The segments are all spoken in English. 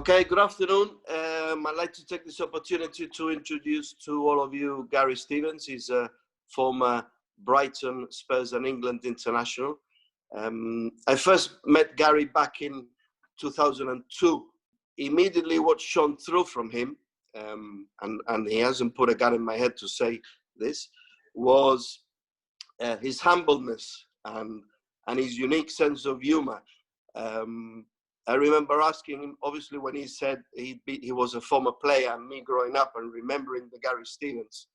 Okay, good afternoon. I'd like to take this opportunity to introduce to all of you Gary Stevens. He's a former Brighton, Spurs and England international. I first met Gary back in 2002. Immediately what shone through from him, and he hasn't put a gun in my head to say this, was his humbleness and his unique sense of humor. I remember asking him, obviously, when he said he was a former player, and me growing up and remembering the Gary Stevens,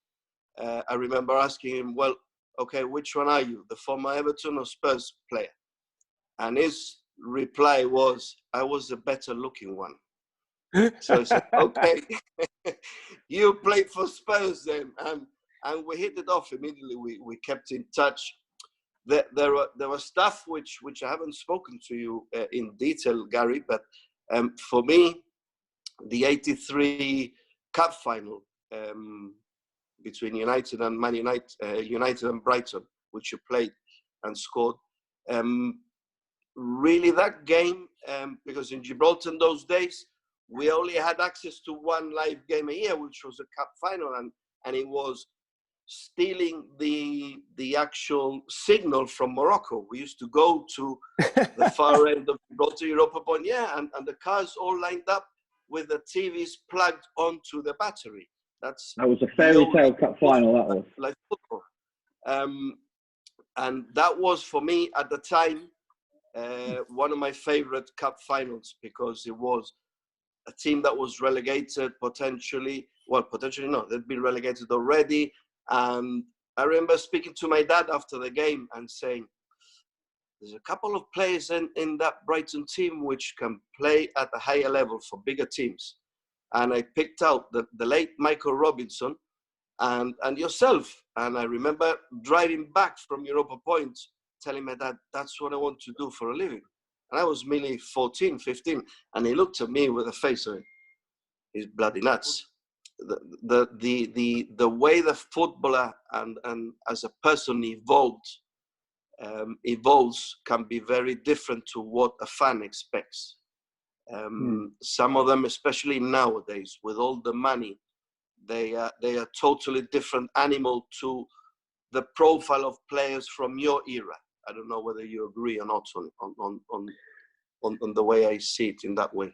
I remember asking him, well, okay, which one are you, the former Everton or Spurs player? And his reply was, I was the better looking one. So I said, okay, you played for Spurs then. And we hit it off immediately. We kept in touch. There were stuff which I haven't spoken to you in detail, Gary, but for me, the '83 Cup final between United and Man United, United and Brighton, which you played and scored, really that game, because in Gibraltar in those days, we only had access to one live game a year, which was a Cup final, and it was stealing the actual signal from Morocco. We used to go to the far end of Gibraltar, Europa Point, and the cars all lined up with the TVs plugged onto the battery. That was a fairy tale Cup final, that was. Like football. And that was, for me, at the time, one of my favorite Cup finals, because it was a team that was relegated potentially not, they'd been relegated already. And I remember speaking to my dad after the game and saying, there's a couple of players in that Brighton team which can play at a higher level for bigger teams. And I picked out the late Michael Robinson and yourself. And I remember driving back from Europa Point, telling my dad, that's what I want to do for a living. And I was merely 14, 15. And he looked at me with a face of, he's bloody nuts. The way the footballer and as a person evolves can be very different to what a fan expects. Some of them, especially nowadays, with all the money, they are totally different animal to the profile of players from your era. I don't know whether you agree or not on the way I see it in that way.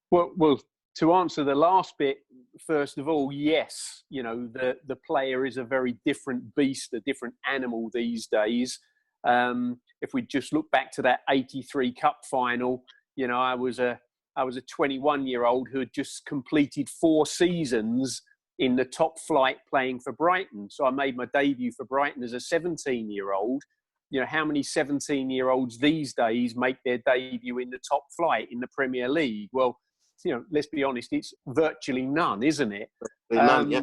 Well, to answer the last bit, first of all, yes, the player is a very different beast, a different animal these days. If we just look back to that '83 Cup final, I was a 21-year-old who had just completed 4 seasons in the top flight playing for Brighton. So I made my debut for Brighton as a 17-year-old. How many 17-year-olds these days make their debut in the top flight in the Premier League? Well, let's be honest, it's virtually none, isn't it? None, yeah.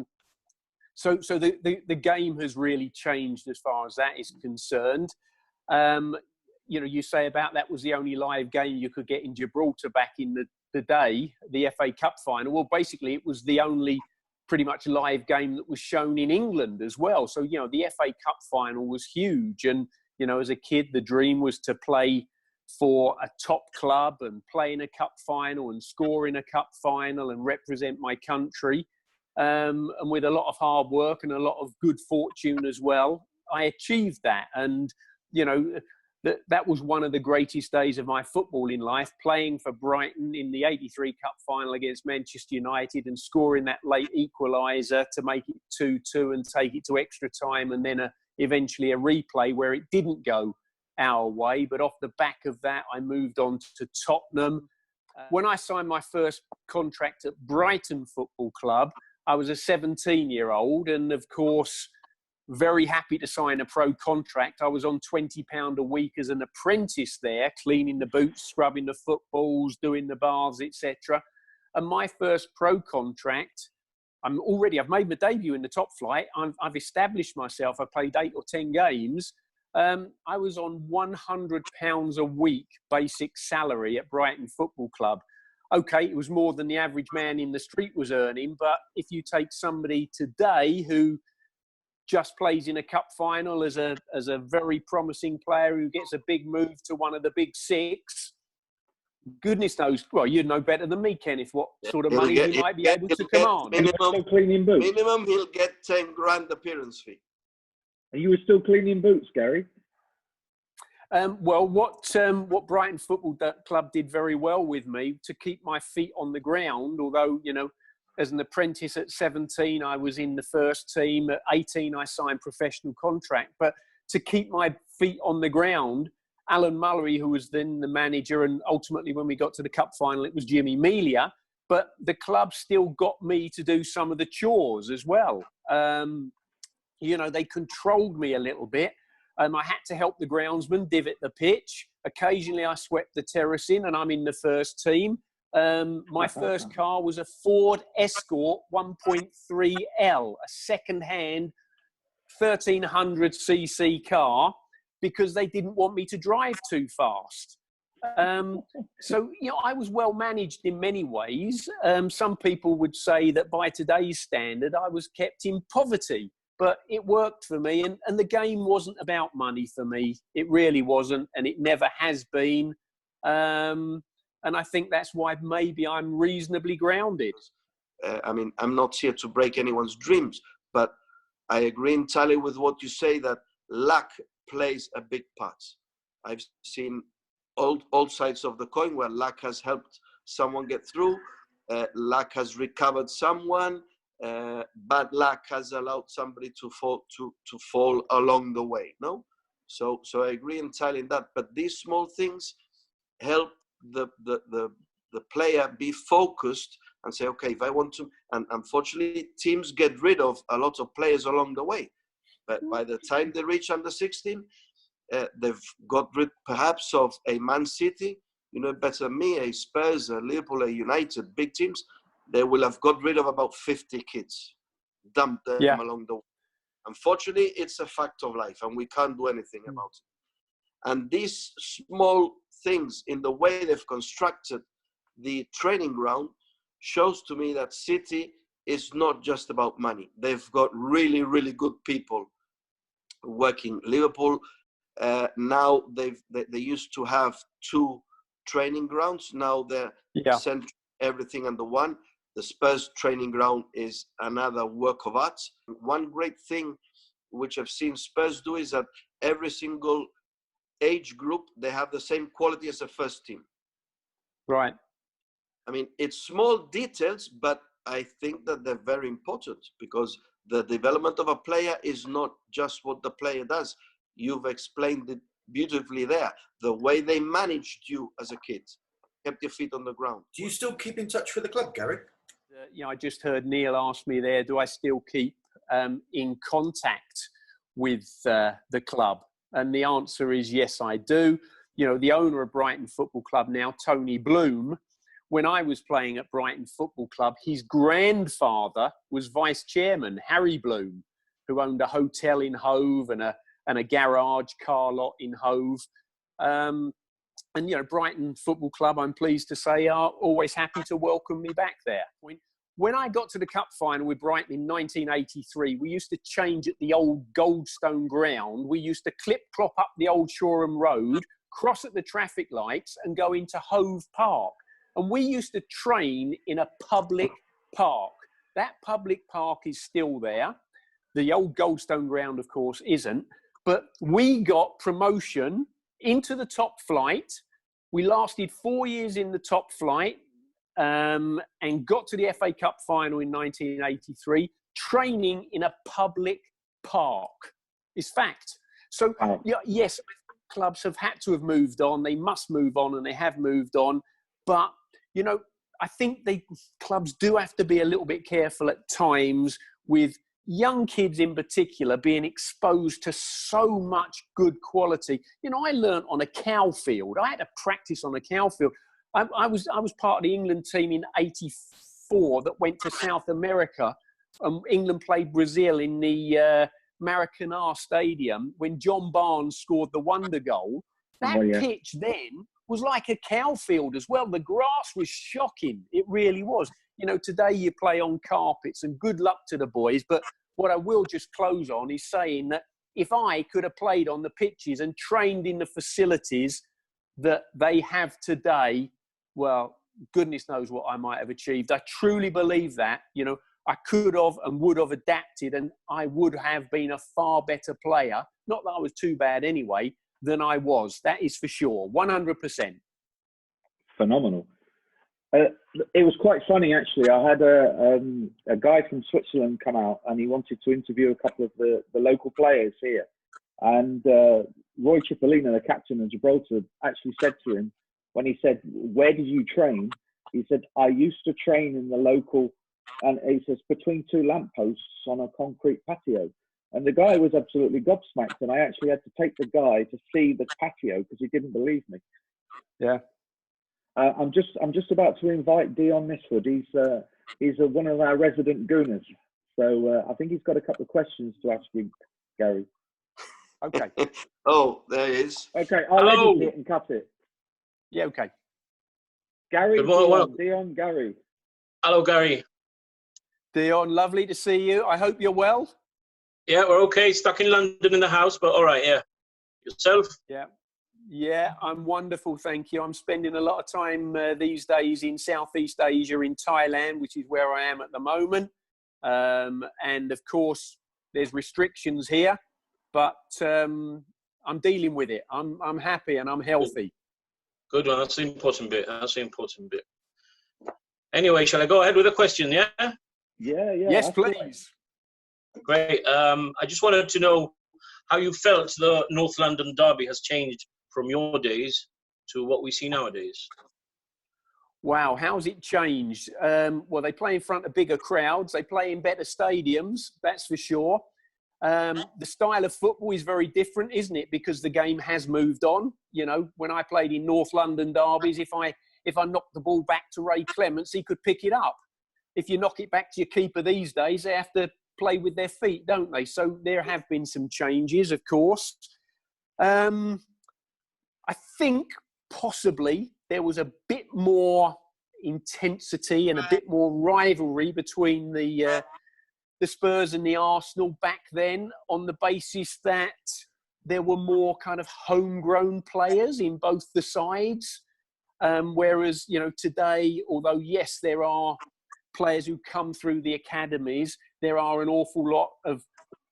So the game has really changed as far as that is concerned. You say about that was the only live game you could get in Gibraltar back in the day, the FA Cup final. Well, basically, it was the only pretty much live game that was shown in England as well. So, the FA Cup final was huge. And, as a kid, the dream was to play for a top club and play in a cup final and score in a cup final and represent my country. And with a lot of hard work and a lot of good fortune as well, I achieved that. And, that was one of the greatest days of my footballing life, playing for Brighton in the '83 Cup final against Manchester United and scoring that late equaliser to make it 2-2 and take it to extra time, and then eventually a replay where it didn't go our way. But off the back of that, I moved on to Tottenham. When I signed my first contract at Brighton Football Club, I was a 17-year-old, and of course, very happy to sign a pro contract. I was on £20 a week as an apprentice there, cleaning the boots, scrubbing the footballs, doing the baths, etc. And my first pro contract, I've made my debut in the top flight. I've established myself. I played 8 or 10 games. I was on £100 a week basic salary at Brighton Football Club. Okay, it was more than the average man in the street was earning, but if you take somebody today who just plays in a cup final as a very promising player who gets a big move to one of the big 6, goodness knows, well, you'd know better than me, Kenneth, what sort of He'll money get- he might be he'll able get- to he'll get command. Are you still cleaning boots? Minimum, he'll get 10 grand appearance fee. Are you still cleaning boots, Gary? Well, what Brighton Football Club did very well with me to keep my feet on the ground, although, you know, as an apprentice at 17, I was in the first team. At 18, I signed professional contract. But to keep my feet on the ground, Alan Mullery, who was then the manager, and ultimately when we got to the cup final, it was Jimmy Melia. But the club still got me to do some of the chores as well. You know, they controlled me a little bit. I had to help the groundsman divot the pitch. Occasionally, I swept the terracing, and I'm in the first team. My first car was a Ford Escort 1.3L, a second-hand 1300cc car, because they didn't want me to drive too fast. So, you know, I was well managed in many ways. Some people would say that by today's standard, I was kept in poverty. But it worked for me, and the game wasn't about money for me. It really wasn't, and it never has been. And I think that's why maybe I'm reasonably grounded. I mean, I'm not here to break anyone's dreams, but I agree entirely with what you say, that luck plays a big part. I've seen all sides of the coin where luck has helped someone get through, luck has recovered someone, bad luck has allowed somebody to fall along the way. No, so I agree entirely in that. But these small things help the player be focused and say, okay, if I want to. And unfortunately, teams get rid of a lot of players along the way. But by the time they reach under 16, they've got rid perhaps of a Man City, you know better than me, a Spurs, a Liverpool, a United, big teams. They will have got rid of about 50 kids, dumped them along the way. Unfortunately, it's a fact of life, and we can't do anything about it. And these small things in the way they've constructed the training ground shows to me that City is not just about money. They've got really, really good people working. Liverpool, now they used to have 2 training grounds. Now they're centering everything under one. The Spurs training ground is another work of art. One great thing which I've seen Spurs do is that every single age group, they have the same quality as the first team. Right. I mean, it's small details, but I think that they're very important, because the development of a player is not just what the player does. You've explained it beautifully there. The way they managed you as a kid, kept your feet on the ground. Do you still keep in touch with the club, Gary? You know, I just heard Neil ask me there, do I still keep in contact with the club? And the answer is yes, I do. You know, the owner of Brighton Football Club now, Tony Bloom, when I was playing at Brighton Football Club, his grandfather was vice chairman, Harry Bloom, who owned a hotel in Hove and a garage car lot in Hove. And, you know, Brighton Football Club, I'm pleased to say, are always happy to welcome me back there. When I got to the cup final with Brighton in 1983, we used to change at the old Goldstone ground. We used to clip-clop up the old Shoreham Road, cross at the traffic lights and go into Hove Park. And we used to train in a public park. That public park is still there. The old Goldstone ground, of course, isn't. But we got promotion into the top flight. We lasted 4 years in the top flight and got to the FA Cup final in 1983, training in a public park. It's fact. So, yes, clubs have had to have moved on. They must move on, and they have moved on. But, you know, I think clubs do have to be a little bit careful at times with young kids in particular being exposed to so much good quality. You know, I learnt on a cow field. I had to practice on a cow field. I was part of the England team in '84 that went to South America. England played Brazil in the Maracanã Stadium when John Barnes scored the wonder goal. That pitch then was like a cow field as well. The grass was shocking. It really was. You know, today you play on carpets, and good luck to the boys. But what I will just close on is saying that if I could have played on the pitches and trained in the facilities that they have today, well, goodness knows what I might have achieved. I truly believe that, you know, I could have and would have adapted, and I would have been a far better player. Not that I was too bad anyway, than I was. That is for sure. 100%. Phenomenal. It was quite funny, actually. I had a guy from Switzerland come out, and he wanted to interview a couple of the local players here. And Roy Cipollina, the captain of Gibraltar, actually said to him, when he said, "Where did you train?" He said, "I used to train in the local," and he says, "between two lampposts on a concrete patio." And the guy was absolutely gobsmacked, and I actually had to take the guy to see the patio because he didn't believe me. Yeah. I'm just about to invite Dion Misfud. He's one of our resident gooners, so I think he's got a couple of questions to ask you, Gary. Okay. Oh, there he is. Okay, I'll edit it and cut it. Yeah, okay. Gary, Dion, Gary. Hello, Gary. Dion, lovely to see you. I hope you're well. Yeah, we're okay. Stuck in London in the house, but all right, yeah. Yourself? Yeah, I'm wonderful, thank you. I'm spending a lot of time these days in Southeast Asia, in Thailand, which is where I am at the moment. And of course, there's restrictions here, but I'm dealing with it. I'm happy and I'm healthy. Good one. That's the important bit. Anyway, shall I go ahead with a question, yeah? Yeah. Yes, please. Great. I just wanted to know how you felt the North London derby has changed from your days to what we see nowadays. Wow, how's it changed? Well, they play in front of bigger crowds. They play in better stadiums, that's for sure. The style of football is very different, isn't it? Because the game has moved on. You know, when I played in North London derbies, if I knocked the ball back to Ray Clements, he could pick it up. If you knock it back to your keeper these days, they have to play with their feet, don't they? So there have been some changes, of course. I think possibly there was a bit more intensity and a bit more rivalry between the Spurs and the Arsenal back then, on the basis that there were more kind of homegrown players in both the sides. Whereas, you know, today, although yes, there are players who come through the academies, there are an awful lot of,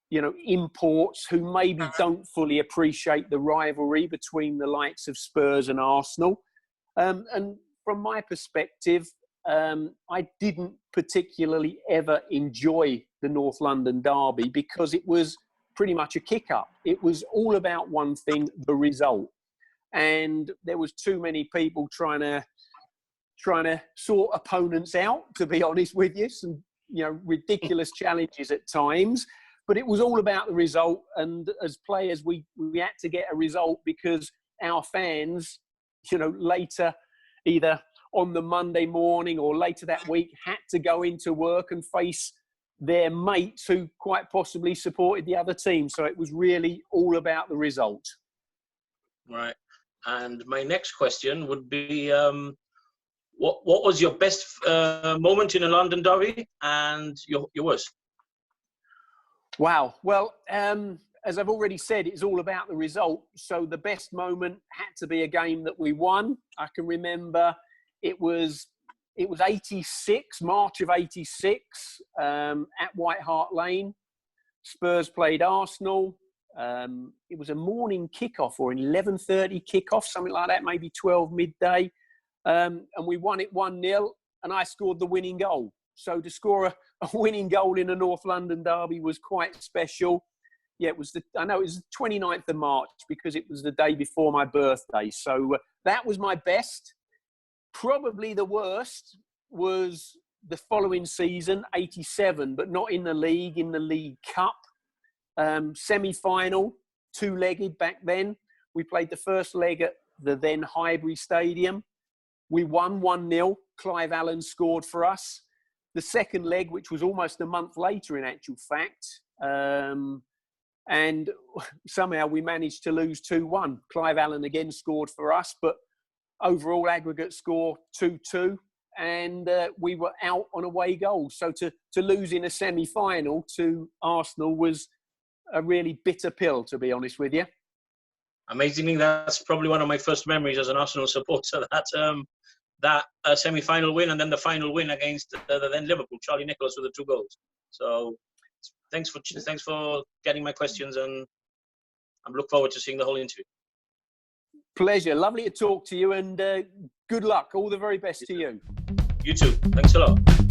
you know, imports who maybe don't fully appreciate the rivalry between the likes of Spurs and Arsenal. And from my perspective, I didn't particularly ever enjoy the North London derby because it was pretty much a kick-up. It was all about one thing, the result. And there was too many people trying to sort opponents out, to be honest with you. Some, you know, ridiculous challenges at times. But it was all about the result. And as players, we had to get a result because our fans, you know, later, either on the Monday morning or later that week, had to go into work and face their mates who quite possibly supported the other team. So it was really all about the result. Right. And my next question would be, what was your best moment in a London derby and your worst? Wow. Well, as I've already said, it's all about the result. So the best moment had to be a game that we won. I can remember it was 86, March of 86, at White Hart Lane. Spurs played Arsenal. It was a morning kickoff or an 11:30 kickoff, something like that, maybe 12 midday. And we won it 1-0, and I scored the winning goal. So to score a winning goal in a North London derby was quite special. Yeah, it was the 29th of March because it was the day before my birthday. So that was my best. Probably the worst was the following season, 87, but not in the league, in the League Cup. Semi-final, two-legged back then. We played the first leg at the then Highbury Stadium. We won 1-0. Clive Allen scored for us. The second leg, which was almost a month later in actual fact, and somehow we managed to lose 2-1. Clive Allen again scored for us, but overall aggregate score 2-2, and we were out on away goals. So to lose in a semi-final to Arsenal was a really bitter pill, to be honest with you. Amazingly, that's probably one of my first memories as an Arsenal supporter. that semi-final win and then the final win against the then Liverpool, Charlie Nicholas with the 2 goals. So thanks for getting my questions, and I look forward to seeing the whole interview. Pleasure. Lovely to talk to you, and good luck. All the very best to you. You too. Thanks a lot.